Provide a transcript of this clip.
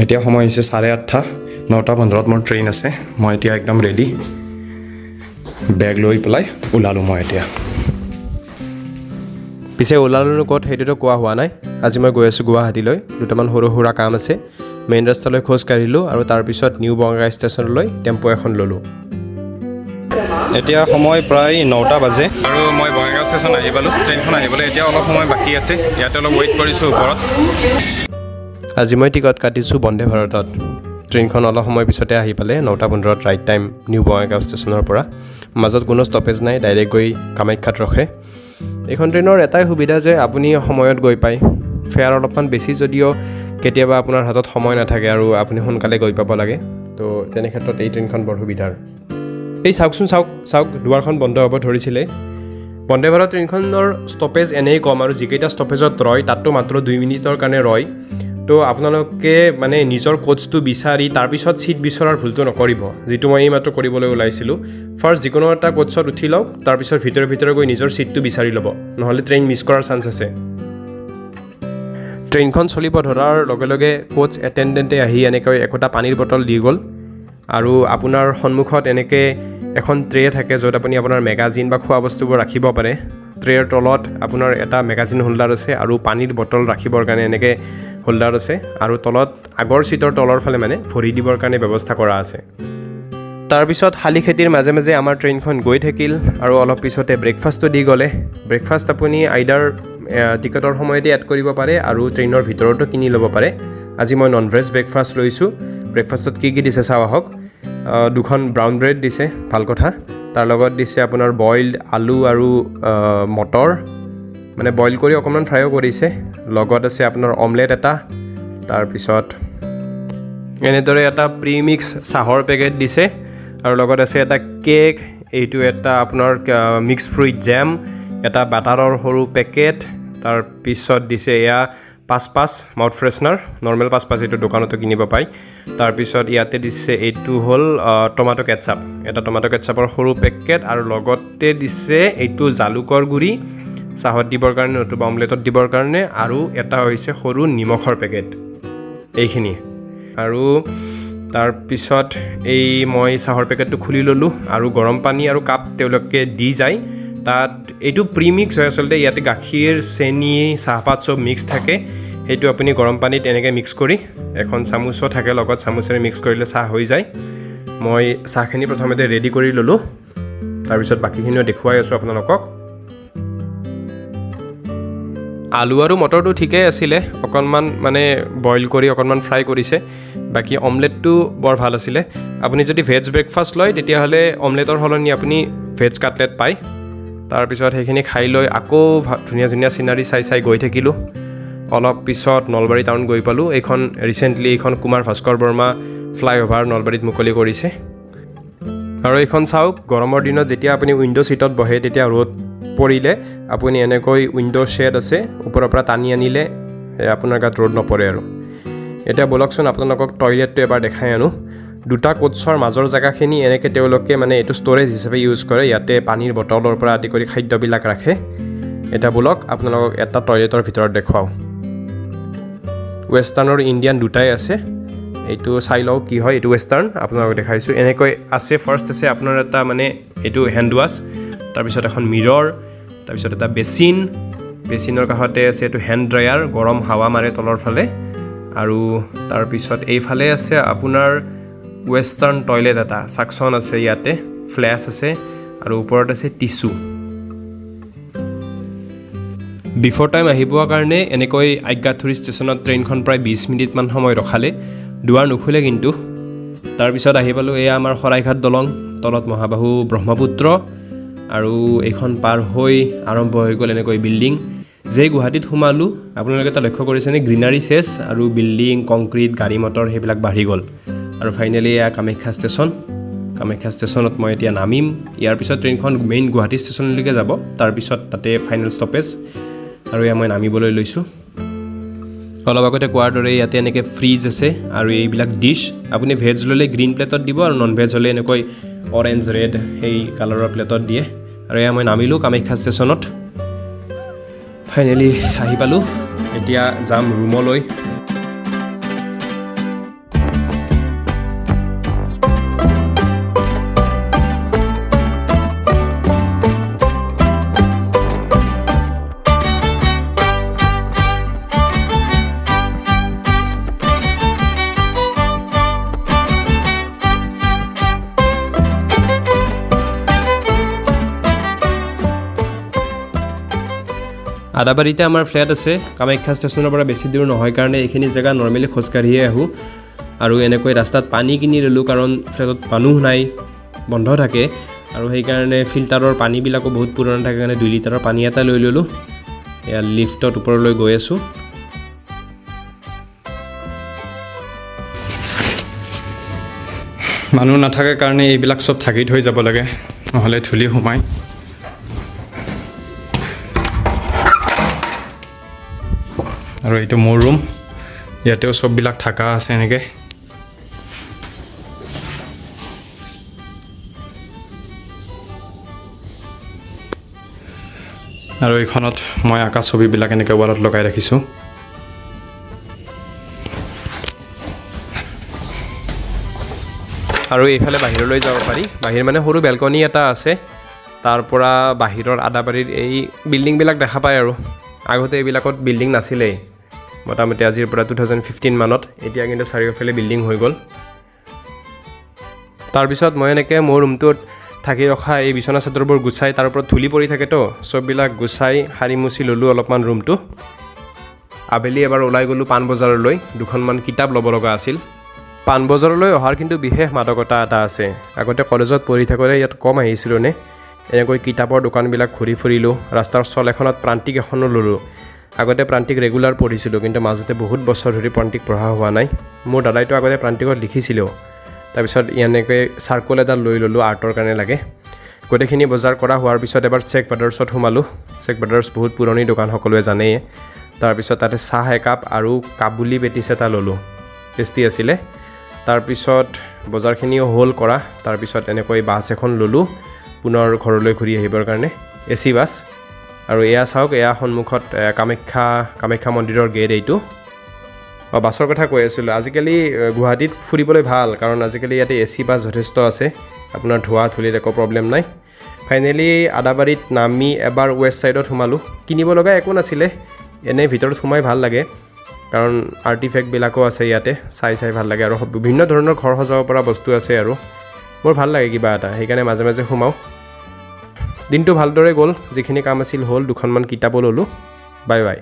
এতিয়া সময় হৈছে 8:30 9:15 মোৰ ট্ৰেইন আছে মই এতিয়া একদম ৰেডি বেগ লৈ পেলাই ওলালো মই এতিয়া পিছে ওলালো ক'ত সেইটোতো কোৱা হোৱা নাই আজি মই গৈ আছোঁ গুৱাহাটীলৈ দুটামান সৰু সুৰা কাম আছে মেইন ৰাস্তালৈ খোজ কাঢ়িলোঁ আৰু তাৰপিছত নিউ বঙাইগাঁও ষ্টেচনলৈ টেম্পো এখন ল'লোঁ এতিয়া সময় প্ৰায় 9টা বাজে আৰু মই বঙাইগাঁও ষ্টেচন আহি পালোঁ ট্ৰেইনখন আহিবলৈ এতিয়া অলপ সময় বাকী আছে ইয়াতে অলপ ৱেইট কৰিছোঁ ওপৰত আজি মই টিকট কাটিছোঁ বন্দে ভাৰতত ট্ৰেইনখন অলপ সময় পিছতে আহি পালে 9:15 ৰাইট টাইম নিউ বঙাইগাঁও ষ্টেচনৰ পৰা মাজত কোনো ষ্টপেজ নাই ডাইৰেক্ট গৈ কামাখ্যাত ৰখে এইখন ট্ৰেইনৰ এটাই সুবিধা যে আপুনি সময়ত গৈ পায় ফেয়াৰ অলপমান বেছি যদিও কেতিয়াবা আপোনাৰ হাতত সময় নাথাকে আৰু আপুনি সোনকালে গৈ পাব লাগে তো তেনে ক্ষেত্ৰত এই ট্ৰেইনখন বৰ সুবিধাৰ এই চাওক দুৱাৰখন বন্ধ হ'ব ধৰিছিলে বন্দে ভাৰত ট্ৰেইনখনৰ ষ্টপেজ এনেই কম আৰু যিকেইটা ষ্টপেজত ৰয় তাতো মাত্ৰ 2 মিনিটৰ কাৰণে ৰয় তো আপোনালোকে মানে নিজৰ কোচটো বিচাৰি তাৰপিছত চিট বিচৰাৰ ভুলটো নকৰিব যিটো মই এইমাত্ৰ কৰিবলৈ ওলাইছিলোঁ ফাৰ্ষ্ট যিকোনো এটা কোচত উঠি লওক তাৰপিছত ভিতৰে গৈ নিজৰ চিটটো বিচাৰি ল'ব নহ'লে ট্ৰেইন মিছ কৰাৰ চান্স আছে ট্ৰেইনখন চলিব ধৰাৰ লগে লগে কোচ এটেণ্ডেণ্টে আহি এনেকৈ একোটা পানীৰ বটল দি গ'ল আৰু আপোনাৰ সন্মুখত এনেকৈ এখন ট্ৰে থাকে য'ত আপুনি আপোনাৰ মেগাজিন বা খোৱা বস্তুবোৰ ৰাখিব পাৰে ট্ৰেৰ তলত আপোনাৰ এটা মেগাজিন হোল্ডাৰ আছে আৰু পানীৰ বটল ৰাখিবৰ কাৰণে এনেকৈ হোল্ডাৰ আছে আৰু তলত আগৰ চিটৰ তলৰ ফালে মানে ভৰি দিবৰ কাৰণে ব্যৱস্থা কৰা আছে তাৰপিছত শালি খেতিৰ মাজে মাজে আমাৰ ট্ৰেইনখন গৈ থাকিল আৰু অলপ পিছতে ব্ৰেকফাষ্টটো দি গ'লে ব্ৰেকফাষ্ট আপুনি আইদাৰ টিকটৰ সময়তে এড কৰিব পাৰে আৰু ট্ৰেইনৰ ভিতৰতো কিনি ল'ব পাৰে আজি মই নন ভেজ ব্ৰেকফাষ্ট লৈছোঁ ব্ৰেকফাষ্টত কি দিছে চাওঁ আহক দুখন ব্ৰাউন ব্ৰেড দিছে ভাল কথা তাৰ লগত দিছে আপোনাৰ বইল্ড আলু আৰু মটৰ মানে বইল কৰি অকণমান ফ্ৰাইও কৰিছে লগত আছে আপোনাৰ অমলেট এটা তাৰপিছত এনেদৰে এটা প্ৰিমিক্স চাহৰ পেকেট দিছে আৰু লগত আছে এটা কেক এইটো এটা আপোনাৰ মিক্স ফ্ৰুইট জেম এটা বাটাৰৰ সৰু পেকেট তাৰপিছত দিছে এয়া পাঁচ মাউথ ফ্ৰেছনাৰ নৰ্মেল পাঁচ এইটো দোকানতো কিনিব পায় তাৰপিছত ইয়াতে দিছে এইটো হ'ল টমাটো কেটচাপ এটা টমাটো কেটচাপৰ সৰু পেকেট আৰু লগতে দিছে এইটো জালুকৰ গুড়ি চাহত দিবৰ কাৰণে নতুবা অমলেটত দিবৰ কাৰণে আৰু এটা হৈছে সৰু নিমখৰ পেকেট এইখিনি আৰু তাৰপিছত এই মই চাহৰ পেকেটটো খুলি ল'লোঁ আৰু গৰম পানী আৰু কাপ তেওঁলোকে দি যায় তাত এইটো প্ৰিমিক্স হয় আচলতে ইয়াতে গাখীৰ চেনি চাহপাত চব মিক্স থাকে সেইটো আপুনি গৰম পানীত এনেকৈ মিক্স কৰি এখন চামুচো থাকে লগত চামুচেৰে মিক্স কৰিলে চাহ হৈ যায় মই চাহখিনি প্ৰথমতে ৰেডি কৰি ল'লোঁ তাৰপিছত বাকীখিনিও দেখুৱাই আছোঁ আপোনালোকক আলু আৰু মটৰটো ঠিকেই আছিলে অকণমান মানে বইল কৰি অকণমান ফ্ৰাই কৰিছে বাকী অমলেটটো বৰ ভাল আছিলে আপুনি যদি ভেজ ব্ৰেকফাষ্ট লয় তেতিয়াহ'লে অমলেটৰ সলনি আপুনি ভেজ কাটলেট পায় তাৰপিছত সেইখিনি খাই লৈ আকৌ ধুনীয়া চিনাৰী চাই গৈ থাকিলোঁ অলপ পিছত নলবাৰী টাউন গৈ পালোঁ এইখন ৰিচেণ্টলি এইখন কুমাৰ ভাস্কৰ বৰ্মা ফ্লাইঅভাৰ নলবাৰীত মুকলি কৰিছে আৰু এইখন চাওক গৰমৰ দিনত যেতিয়া আপুনি উইণ্ড' ছিটত বহে তেতিয়া ৰ'দ পৰিলে আপুনি এনেকৈ উইণ্ড' শ্বেড আছে ওপৰৰ পৰা টানি আনিলে আপোনাৰ গাত ৰ'দ নপৰে আৰু এতিয়া বলকচোন আপোনালোকক টয়লেটটো এবাৰ দেখাই আনো দুটা কোচৰ মাজৰ জেগাখিনি এনেকৈ তেওঁলোকে মানে এইটো ষ্ট'ৰেজ হিচাপে ইউজ কৰে ইয়াতে পানীৰ বটলৰ পৰা আদি কৰি খাদ্যবিলাক ৰাখে এতিয়া বলক আপোনালোকক এটা টয়লেটৰ ভিতৰত দেখুৱাওঁ ৱেষ্টাৰ্ণ আৰু ইণ্ডিয়ান দুটাই আছে এইটো চাই লওক কি হয় এইটো ৱেষ্টাৰ্ণ আপোনালোকক দেখাইছোঁ এনেকৈ আছে ফাৰ্ষ্ট আছে আপোনাৰ এটা মানে এইটো হেণ্ড ৱাছ তাৰপিছত এখন মিৰৰ তাৰপিছত এটা বেচিনৰ কাষতে আছে এইটো হেণ্ড ড্ৰায়াৰ গৰম হাৱা মাৰে তলৰ ফালে আৰু তাৰপিছত এইফালে আছে আপোনাৰ ৱেষ্টাৰ্ণ টয়লেট এটা চাকচন আছে ইয়াতে ফ্লেছ আছে আৰু ওপৰত আছে টিচু বিফৰ টাইম আহি পোৱাৰ কাৰণে এনেকৈ আজ্ঞাথুৰি ষ্টেচনত ট্ৰেইনখন প্ৰায় 20 মিনিটমান সময় ৰখালে দুৱাৰ নুখুলে কিন্তু তাৰপিছত আহি পালোঁ এয়া আমাৰ শৰাইঘাট দলং তলত মহাবাহু ব্ৰহ্মপুত্ৰ আৰু এইখন পাৰ হৈ আৰম্ভ হৈ গ'ল এনেকৈ বিল্ডিং যেই গুৱাহাটীত সোমালোঁ আপোনালোকে এটা লক্ষ্য কৰিছেনে গ্ৰীনাৰী চেছ আৰু বিল্ডিং কংক্ৰিট গাড়ী মটৰ সেইবিলাক বাঢ়ি গ'ল আৰু ফাইনেলি এয়া কামাখ্যা ষ্টেচনত মই এতিয়া নামিম ইয়াৰ পিছত ট্ৰেইনখন মেইন গুৱাহাটী ষ্টেচনলৈকে যাব তাৰপিছত তাতে ফাইনেল ষ্টপেজ আৰু এয়া মই নামিবলৈ লৈছোঁ অলপ আগতে কোৱাৰ দৰে ইয়াতে এনেকৈ ফ্ৰিজ আছে আৰু এইবিলাক ডিছ আপুনি ভেজ ল'লে গ্ৰীণ প্লেটত দিব আৰু নন ভেজ হ'লে এনেকৈ অৰেঞ্জ ৰেড সেই কালাৰৰ প্লেটত দিয়ে আৰু এয়া মই নামিলোঁ কামাখ্যা ষ্টেচনত ফাইনেলি আহি পালোঁ এতিয়া যাম ৰুমলৈ আদাবাৰীতে আমাৰ ফ্লেট আছে কামাখ্যা ষ্টেচনৰ পৰা বেছি দূৰ নহয় কাৰণে এইখিনি জেগা নৰ্মেলি খোজকাঢ়িয়ে আহোঁ আৰু এনেকৈ ৰাস্তাত পানী কিনি ল'লোঁ কাৰণ ফ্লেটত মানুহ নাই বন্ধ থাকে আৰু সেইকাৰণে ফিল্টাৰৰ পানীবিলাকো বহুত পুৰণা থাকে কাৰণে 2 লিটাৰৰ পানী এটা লৈ ল'লোঁ এয়া লিফ্টত ওপৰলৈ গৈ আছোঁ মানুহ নাথাকে কাৰণে এইবিলাক চব থাকি থৈ যাব লাগে নহ'লে ধূলি সোমাই আৰু এইটো মোৰ ৰুম ইয়াতেও চববিলাক থাকা আছে এনেকৈ আৰু এইখনত মই আঁকা ছবিবিলাক এনেকৈ ৱালত লগাই ৰাখিছোঁ আৰু এইফালে বাহিৰলৈ যাব পাৰি বাহিৰ মানে সৰু বেলকনি এটা আছে তাৰ পৰা বাহিৰৰ আদাবাৰীৰ এই বিল্ডিংবিলাক দেখা পায় আৰু আগতে এইবিলাকত বিল্ডিং নাছিলেই মোটামুটি আজিৰ পৰা 2015 মানত এতিয়া কিন্তু চাৰিওফালে বিল্ডিং হৈ গ'ল তাৰপিছত মই এনেকৈ মোৰ ৰুমটোত থাকি ৰখা এই বিচনা চাদৰবোৰ গুচাই তাৰ ওপৰত ধূলি পৰি থাকেতো চববিলাক গুচাই সাৰি মুচি ল'লোঁ অলপমান ৰুমটো আবেলি এবাৰ ওলাই গ'লোঁ পাণবজাৰলৈ দুখনমান কিতাপ ল'ব লগা আছিল পাণবজাৰলৈ অহাৰ কিন্তু বিশেষ মাদকতা এটা আছে আগতে কলেজত পঢ়ি থাকোঁতে ইয়াত কম আহিছিলোঁ নে এনেকৈ কিতাপৰ দোকানবিলাক ঘূৰি ফুৰিলোঁ ৰাস্তাৰ চল এখনত প্ৰান্তিক এখনো ল'লোঁ আগতে প্ৰান্তিক ৰেগুলাৰ পঢ়িছিলোঁ কিন্তু মাজতে বহুত বছৰ ধৰি প্ৰান্তিক পঢ়া হোৱা নাই মোৰ দাদাইটো আগতে প্ৰান্তিকত লিখিছিলোঁ তাৰপিছত এনেকৈ চাৰ্কল এডাল লৈ ল'লোঁ আৰ্টৰ কাৰণে লাগে গোটেইখিনি বজাৰ কৰা হোৱাৰ পিছত এবাৰ চেক ব্ৰাদাৰ্ছত সোমালোঁ চেক ব্ৰাদাৰ্ছ বহুত পুৰণি দোকান সকলোৱে জানেই তাৰপিছত তাতে চাহ একাপ আৰু কাবুলি পেটিছ এটা ল'লোঁ টেষ্টি আছিলে তাৰপিছত বজাৰখিনিও হ'ল কৰা তাৰপিছত এনেকৈ বাছ এখন ল'লোঁ পুনৰ ঘৰলৈ ঘূৰি আহিবৰ কাৰণে এচি বাছ আৰু এয়া চাওক এয়া সন্মুখত কামাখ্যা মন্দিৰৰ গেট এইটো বাছৰ কথা কৈ আছিলোঁ আজিকালি গুৱাহাটীত ফুৰিবলৈ ভাল কাৰণ আজিকালি ইয়াতে এচি বাছ যথেষ্ট আছে আপোনাৰ ধোঁৱা ধূলিৰ একো প্ৰব্লেম নাই ফাইনেলি আদাবাৰীত নামি এবাৰ ৱেষ্ট ছাইডত সোমালোঁ কিনিব লগা একো নাছিলে এনেই ভিতৰত সোমাই ভাল লাগে কাৰণ আৰ্টিফেক্টবিলাকো আছে ইয়াতে চাই ভাল লাগে আৰু বিভিন্ন ধৰণৰ ঘৰ সজাব পৰা বস্তু আছে আৰু মোৰ ভাল লাগে কিবা এটা সেইকাৰণে মাজে মাজে সোমাওঁ দিনটো ভালদৰে গ'ল যিখিনি কাম আছিল হ'ল দুখনমান কিতাপো ল'লোঁ বাই বাই